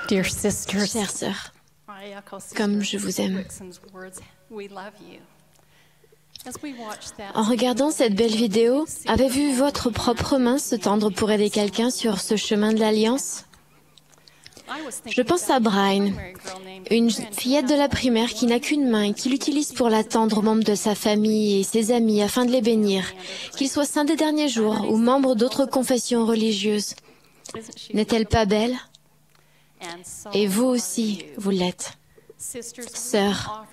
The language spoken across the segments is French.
Chères sœurs, comme je vous aime. En regardant cette belle vidéo, avez-vous vu votre propre main se tendre pour aider quelqu'un sur ce chemin de l'Alliance? Je pense à Brian, une fillette de la primaire qui n'a qu'une main et qui l'utilise pour la tendre aux membres de sa famille et ses amis afin de les bénir, qu'ils soient saints des derniers jours ou membres d'autres confessions religieuses. N'est-elle pas belle? Et vous aussi, vous l'êtes. Sœurs,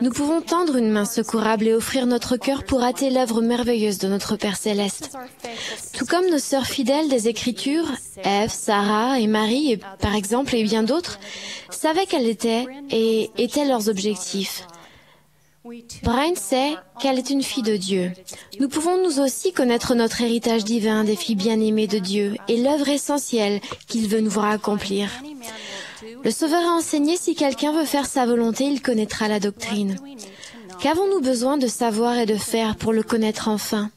nous pouvons tendre une main secourable et offrir notre cœur pour hâter l'œuvre merveilleuse de notre Père Céleste. Tout comme nos sœurs fidèles des Écritures, Ève, Sarah et Marie, par exemple, et bien d'autres, savaient quels étaient et étaient leurs objectifs. Brian sait qu'elle est une fille de Dieu. Nous pouvons nous aussi connaître notre héritage divin des filles bien-aimées de Dieu et l'œuvre essentielle qu'il veut nous voir accomplir. Le Sauveur a enseigné, si quelqu'un veut faire sa volonté, il connaîtra la doctrine. Qu'avons-nous besoin de savoir et de faire pour le connaître enfin?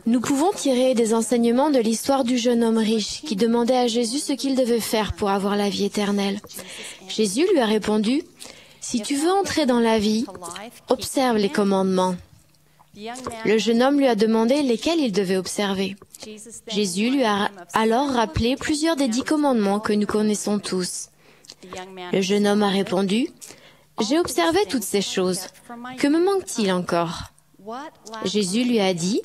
Nous pouvons tirer des enseignements de l'histoire du jeune homme riche qui demandait à Jésus ce qu'il devait faire pour avoir la vie éternelle. Jésus lui a répondu, « Si tu veux entrer dans la vie, observe les commandements. » Le jeune homme lui a demandé lesquels il devait observer. Jésus lui a alors rappelé plusieurs des 10 commandements que nous connaissons tous. Le jeune homme a répondu, « J'ai observé toutes ces choses. Que me manque-t-il encore ?» Jésus lui a dit,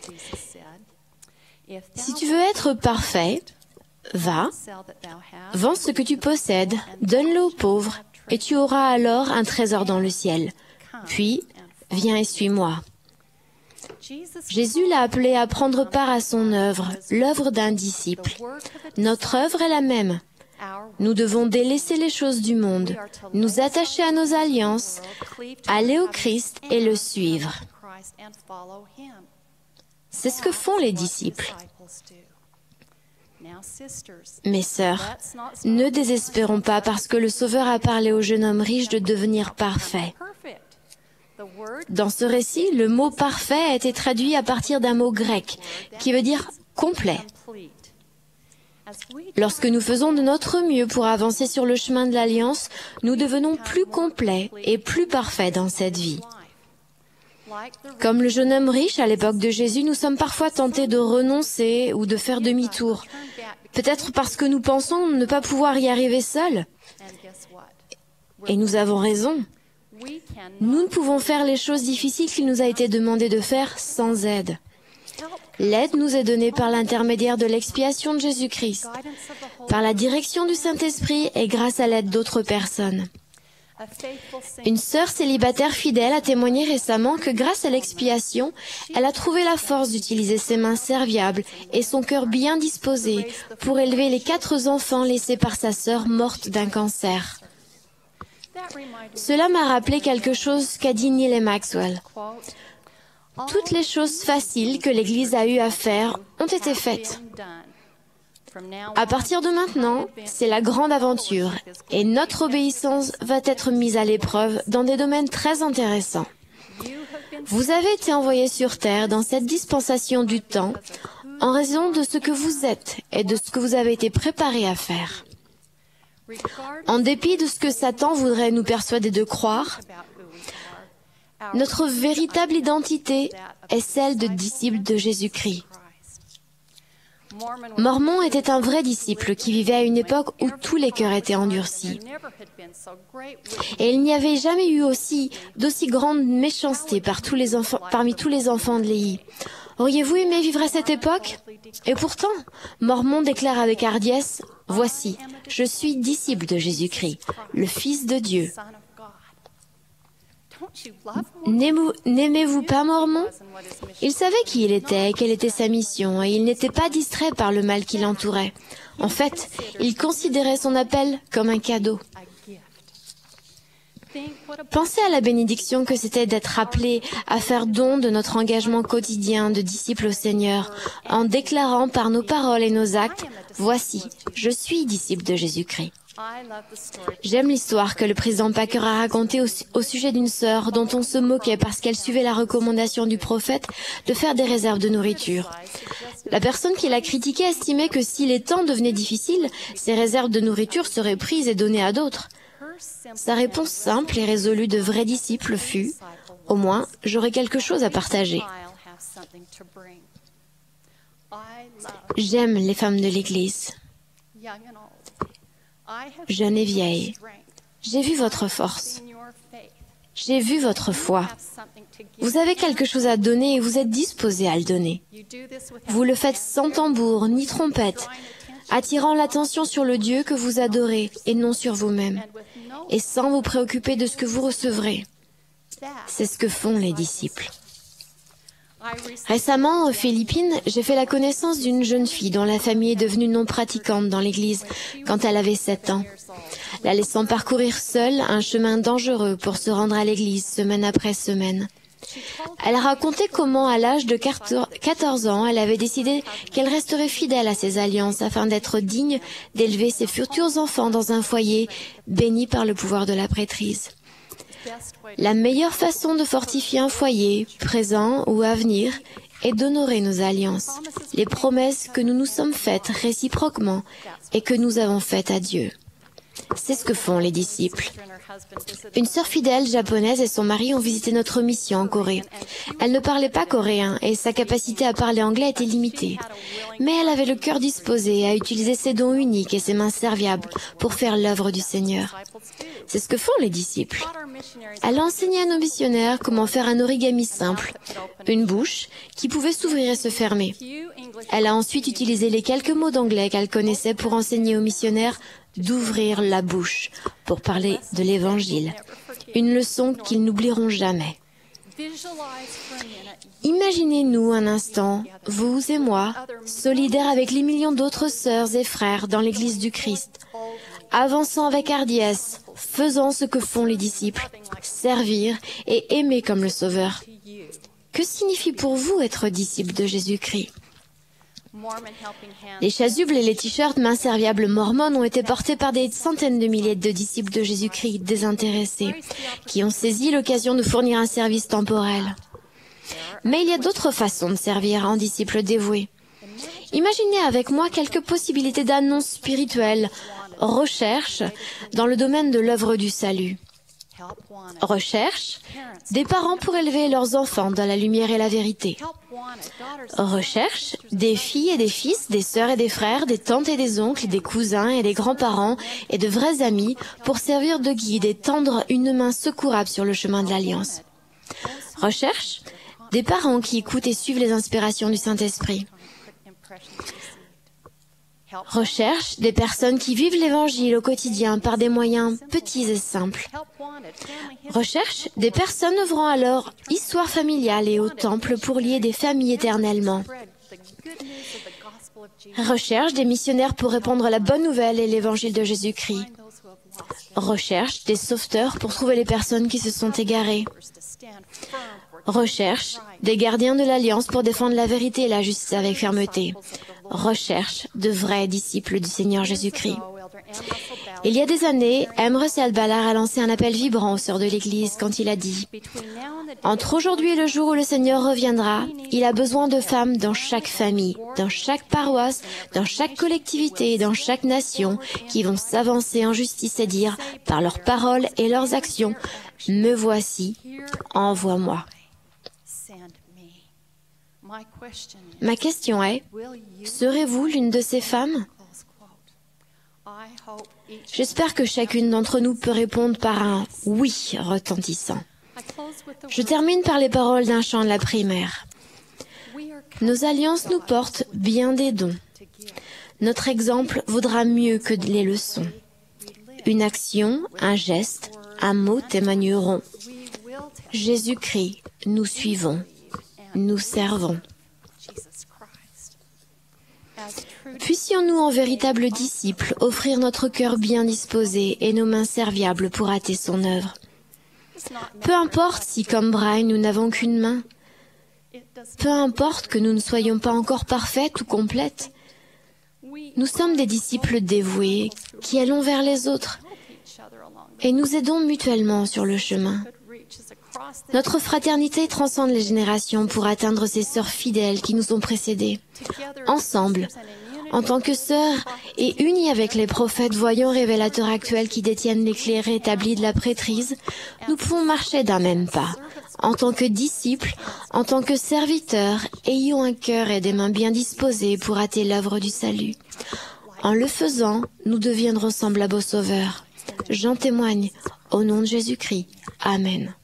« Si tu veux être parfait, va, vends ce que tu possèdes, donne-le aux pauvres, et tu auras alors un trésor dans le ciel. Puis, viens et suis-moi. » Jésus l'a appelé à prendre part à son œuvre, l'œuvre d'un disciple. Notre œuvre est la même. Nous devons délaisser les choses du monde, nous attacher à nos alliances, aller au Christ et le suivre. C'est ce que font les disciples. Mes sœurs, ne désespérons pas parce que le Sauveur a parlé au jeune homme riche de devenir parfait. Dans ce récit, le mot « parfait » a été traduit à partir d'un mot grec qui veut dire « complet ». Lorsque nous faisons de notre mieux pour avancer sur le chemin de l'Alliance, nous devenons plus complets et plus parfaits dans cette vie. Comme le jeune homme riche à l'époque de Jésus, nous sommes parfois tentés de renoncer ou de faire demi-tour. Peut-être parce que nous pensons ne pas pouvoir y arriver seuls. Et nous avons raison. Nous ne pouvons faire les choses difficiles qu'il nous a été demandé de faire sans aide. L'aide nous est donnée par l'intermédiaire de l'expiation de Jésus-Christ, par la direction du Saint-Esprit et grâce à l'aide d'autres personnes. Une sœur célibataire fidèle a témoigné récemment que grâce à l'expiation, elle a trouvé la force d'utiliser ses mains serviables et son cœur bien disposé pour élever les 4 enfants laissés par sa sœur morte d'un cancer. Cela m'a rappelé quelque chose qu'a dit Neal Maxwell. Toutes les choses faciles que l'Église a eu à faire ont été faites. À partir de maintenant, c'est la grande aventure et notre obéissance va être mise à l'épreuve dans des domaines très intéressants. Vous avez été envoyés sur terre dans cette dispensation du temps en raison de ce que vous êtes et de ce que vous avez été préparés à faire. En dépit de ce que Satan voudrait nous persuader de croire, notre véritable identité est celle de disciple de Jésus-Christ. Mormon était un vrai disciple qui vivait à une époque où tous les cœurs étaient endurcis. Et il n'y avait jamais eu d'aussi grande méchanceté parmi tous les enfants de Léhi. Auriez-vous aimé vivre à cette époque? Et pourtant, Mormon déclare avec hardiesse, « Voici, je suis disciple de Jésus-Christ, le Fils de Dieu. » N'aimez-vous pas Mormon? Il savait qui il était, quelle était sa mission, et il n'était pas distrait par le mal qui l'entourait. En fait, il considérait son appel comme un cadeau. Pensez à la bénédiction que c'était d'être appelé à faire don de notre engagement quotidien de disciples au Seigneur, en déclarant par nos paroles et nos actes, « Voici, je suis disciple de Jésus-Christ. » J'aime l'histoire que le président Packer a racontée au sujet d'une sœur dont on se moquait parce qu'elle suivait la recommandation du prophète de faire des réserves de nourriture. La personne qui l'a critiquée estimait que si les temps devenaient difficiles, ces réserves de nourriture seraient prises et données à d'autres. Sa réponse simple et résolue de vrai disciple fut « Au moins, j'aurai quelque chose à partager ». J'aime les femmes de l'Église, jeunes et vieilles. J'ai vu votre force. J'ai vu votre foi. Vous avez quelque chose à donner et vous êtes disposé à le donner. Vous le faites sans tambour ni trompette, attirant l'attention sur le Dieu que vous adorez et non sur vous-même, et sans vous préoccuper de ce que vous recevrez. C'est ce que font les disciples. Récemment, aux Philippines, j'ai fait la connaissance d'une jeune fille dont la famille est devenue non pratiquante dans l'église quand elle avait 7 ans, la laissant parcourir seule un chemin dangereux pour se rendre à l'église semaine après semaine. Elle a raconté comment, à l'âge de 14 ans, elle avait décidé qu'elle resterait fidèle à ses alliances afin d'être digne d'élever ses futurs enfants dans un foyer béni par le pouvoir de la prêtrise. La meilleure façon de fortifier un foyer, présent ou à venir, est d'honorer nos alliances, les promesses que nous nous sommes faites réciproquement et que nous avons faites à Dieu. C'est ce que font les disciples. Une sœur fidèle japonaise et son mari ont visité notre mission en Corée. Elle ne parlait pas coréen et sa capacité à parler anglais était limitée. Mais elle avait le cœur disposé à utiliser ses dons uniques et ses mains serviables pour faire l'œuvre du Seigneur. C'est ce que font les disciples. Elle a enseigné à nos missionnaires comment faire un origami simple, une bouche qui pouvait s'ouvrir et se fermer. Elle a ensuite utilisé les quelques mots d'anglais qu'elle connaissait pour enseigner aux missionnaires d'ouvrir la bouche pour parler de l'Évangile, une leçon qu'ils n'oublieront jamais. Imaginez-nous un instant, vous et moi, solidaires avec les millions d'autres sœurs et frères dans l'Église du Christ, avançant avec hardiesse, faisant ce que font les disciples, servir et aimer comme le Sauveur. Que signifie pour vous être disciple de Jésus-Christ ? Les chasubles et les t-shirts mains serviables mormones ont été portés par des centaines de milliers de disciples de Jésus-Christ désintéressés, qui ont saisi l'occasion de fournir un service temporel. Mais il y a d'autres façons de servir en disciples dévoués. Imaginez avec moi quelques possibilités d'annonces spirituelles, recherche dans le domaine de l'œuvre du salut. Recherche, des parents pour élever leurs enfants dans la lumière et la vérité. Recherche, des filles et des fils, des sœurs et des frères, des tantes et des oncles, des cousins et des grands-parents et de vrais amis pour servir de guide et tendre une main secourable sur le chemin de l'Alliance. Recherche, des parents qui écoutent et suivent les inspirations du Saint-Esprit. Recherche, des personnes qui vivent l'Évangile au quotidien par des moyens petits et simples. Recherche, des personnes œuvrant à leur histoire familiale et au temple pour lier des familles éternellement. Recherche, des missionnaires pour répandre la bonne nouvelle et l'Évangile de Jésus-Christ. Recherche, des sauveteurs pour trouver les personnes qui se sont égarées. Recherche, des gardiens de l'Alliance pour défendre la vérité et la justice avec fermeté. Recherche de vrais disciples du Seigneur Jésus-Christ. Il y a des années, M. Russell Ballard a lancé un appel vibrant aux sœurs de l'Église quand il a dit « Entre aujourd'hui et le jour où le Seigneur reviendra, il a besoin de femmes dans chaque famille, dans chaque paroisse, dans chaque collectivité et dans chaque nation qui vont s'avancer en justice et dire, par leurs paroles et leurs actions, « Me voici, envoie-moi ». Ma question est, serez-vous l'une de ces femmes ? J'espère que chacune d'entre nous peut répondre par un « oui » retentissant. Je termine par les paroles d'un chant de la primaire. Nos alliances nous portent bien des dons. Notre exemple vaudra mieux que les leçons. Une action, un geste, un mot témoigneront. Jésus-Christ, nous suivons. Nous servons. Puissions-nous en véritables disciples offrir notre cœur bien disposé et nos mains serviables pour hâter son œuvre. Peu importe si, comme Brian, nous n'avons qu'une main. Peu importe que nous ne soyons pas encore parfaites ou complètes. Nous sommes des disciples dévoués qui allons vers les autres et nous aidons mutuellement sur le chemin. Notre fraternité transcende les générations pour atteindre ces sœurs fidèles qui nous ont précédés. Ensemble, en tant que sœurs et unies avec les prophètes voyants révélateurs actuels qui détiennent les clés rétablies de la prêtrise, nous pouvons marcher d'un même pas. En tant que disciples, en tant que serviteurs, ayons un cœur et des mains bien disposées pour hâter l'œuvre du salut. En le faisant, nous deviendrons semblables au Sauveur. J'en témoigne, au nom de Jésus-Christ. Amen.